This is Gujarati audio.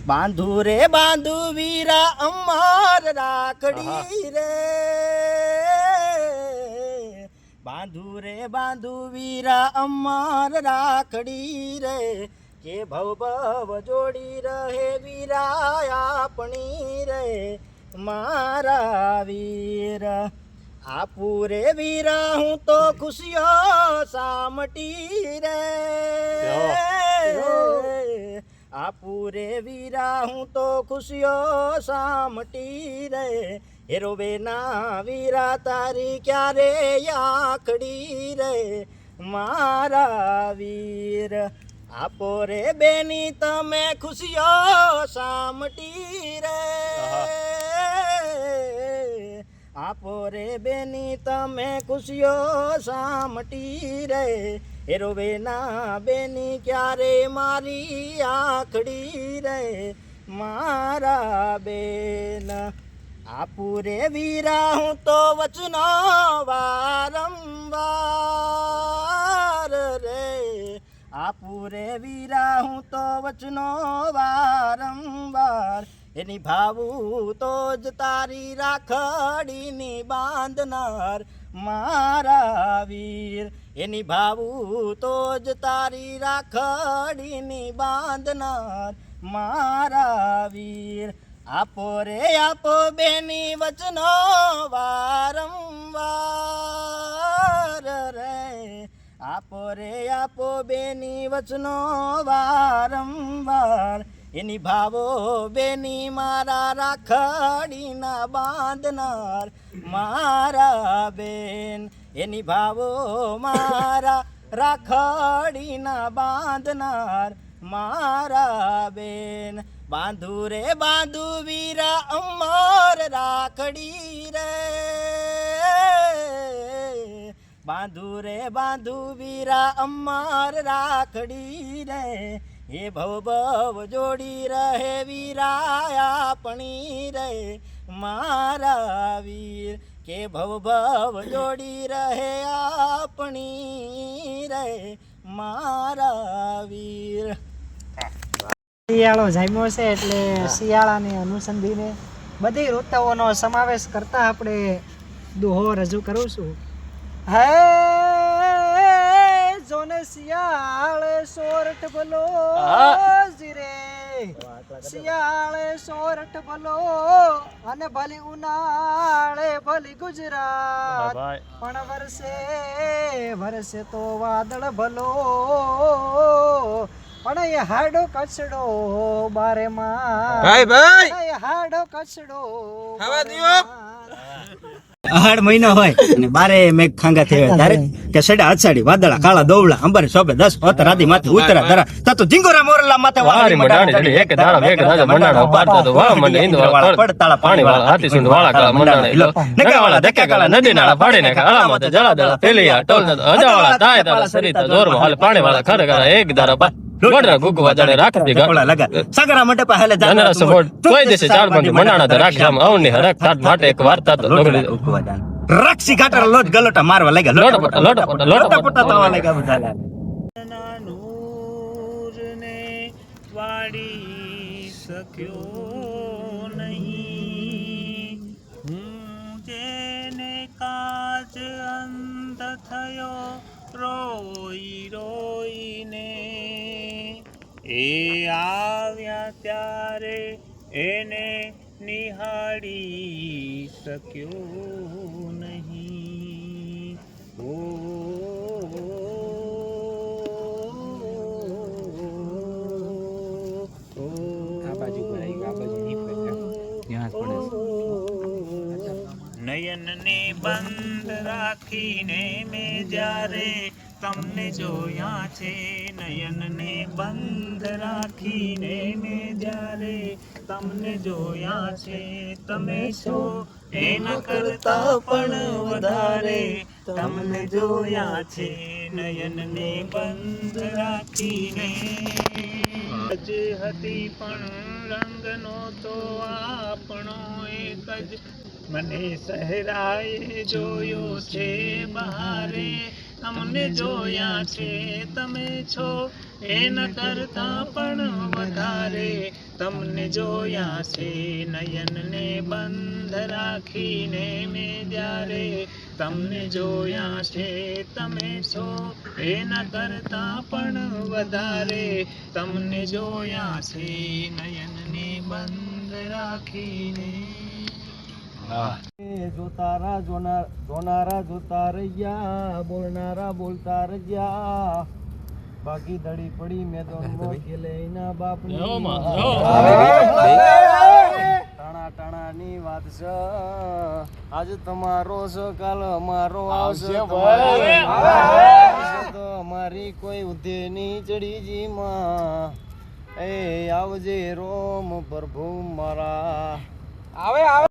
બાંધુ રે બાંધુ વીરા અમાર રાખડી રે બાંધુ રે બાંધુ વીરા અમાર રાખડી રે કે ભવ ભવ જોડી રહે વીરા આપણી રે મારા વીર આપું રે વીરા હું તો ખુશીઓ સામટી રે આપું રે વીરા હું તો ખુશીઓ સામટી રે હેરો બેના વીરા તારી ક્યારે આખડી રે મારા વીર આપો રે બેની તમે ખુશીઓ સામટી રે આપો રે બેની તમે ખુશીઓ સામટી રે હેરો બેના બેની ક્યારે મારી આખડી રે મારા બેન આપું રે વીરા હું તો વચનો વારંવાર રે આપું રે વીરા હું તો વચનો વારંવાર એની ભાવું તો જ તારી રાખડીની બાંધનાર મારા વીર એની ભાવું તો જ તારી રાખડીની બાંધનાર મારા વીર આપો રે આપો બેની વચનો વારંવાર રે આપો રે આપો બેની વચનો વારંવાર એની ભાવો બેની મારા રાખડીના બાંધનાર મારા બેન એની ભાવો મારા રાખડીના બાંધનાર મારા બેન બાંધુ રે બાંધુ વીરા અમર રાખડી રે બાંધુ રે બાંધુ વીરા અમર રાખડી રે એ ભવ ભવ જોડી રહે વીરા આપણી રે મારા વીર કે ભવ ભવ જોડી રહે આપણી રે મારા વીર શિયાળો જામ્યો છે એટલે શિયાળાને અનુસંધીને બધી ઋતુઓનો સમાવેશ કરતા આપણે દોહો રજૂ કરું છું. હે જોને શિયાળે સોરઠ ભલો જીરે શિયાળે સોરઠ ભલો અને ભલી ઉનાળે ભલી ગુજરાત પણ વરસે તો વાદળ ભલો પણ એ હાડો કચડો બારે માં ભાઈ હાડો કચડો ખાવા દિયો અહાડ મહિનો હોય અને બારે મેઘ ખાંગા થયા ત્યારે કે સડા અછાડી વાદળા કાળા દોવલા અંબર શોભે 10 પોત રાધી માથે ઉતરા ધરા તતો ઢીંગોરા મોરલા માથે વાળી મડાણી એક દાડા મેઘ રાજા મંડાણો પાડતો તો વાળ મંડે ઇંદ વાળા પડતાળા પાણી વાળા હાથી સુંડ વાળા કાળા મંડાણે નકા વાળા ધક્કા કાળા નદી નાળા પાડી ને આળા માથે જળા દળા પેલિયા ટોલ હજા વાળા તાય તાળા સરિતા જોરમાં હાલ પાણી વાળા ખર ખર એક દાડા લોડરા ગુગવા જાણે રાખતી ગોળા લગા સગરા માટે પહેલે જાનરા સપોર્ટ કોઈ દેશે ચાર બંધ મનાણા તો રાખજામ આવની હરક તાટ માટે એક વાર્તા તો લોગડી ગુગવા જાન રક્ષી ઘાટર લોટ ગલોટા મારવા લાગ્યા લોટા તવા લાગ્યા બધા નૂર ને વાડી સક્યો નહીં હું જેને કાજ અંધ થયો રોઈ રોઈને એ આવ્યા ત્યારે એને નિહાળી શક્યો નહીં ઓ નયનને બંધ રાખીને મેં જ્યારે તમને જોયા છે નયનને બંધ રાખીને મેં જ્યારે તમને જોયા છે તમે છો એના કરતા પણ વધારે તમને જોયા છે નયનને બંધ રાખીને જ હતી પણ રંગનો તો આપણો એક જ મને સહેરાએ જોયો છે બહારે તમને જોયા છે તમે છો એના કરતા પણ વધારે તમને જોયા છે નયનને બંધ રાખીને મેં જ્યારે તમને જોયા છે તમે છો એના કરતા પણ વધારે તમને જોયા છે નયનને બંધ રાખીને જોતારા જોનારા જોતા રહ્યા બોલનારા બોલતા રહ્યા બાકી દડી પડી મેદાનમાં ખેલે એના બાપની ટાણા ટાણાની વાત છે આજ તમારો છે કાલ અમારો આવશે તો અમારી કોઈ ઉધેની ચડીજીમાં એ આવજે રોમ પ્રભુ મારા આવે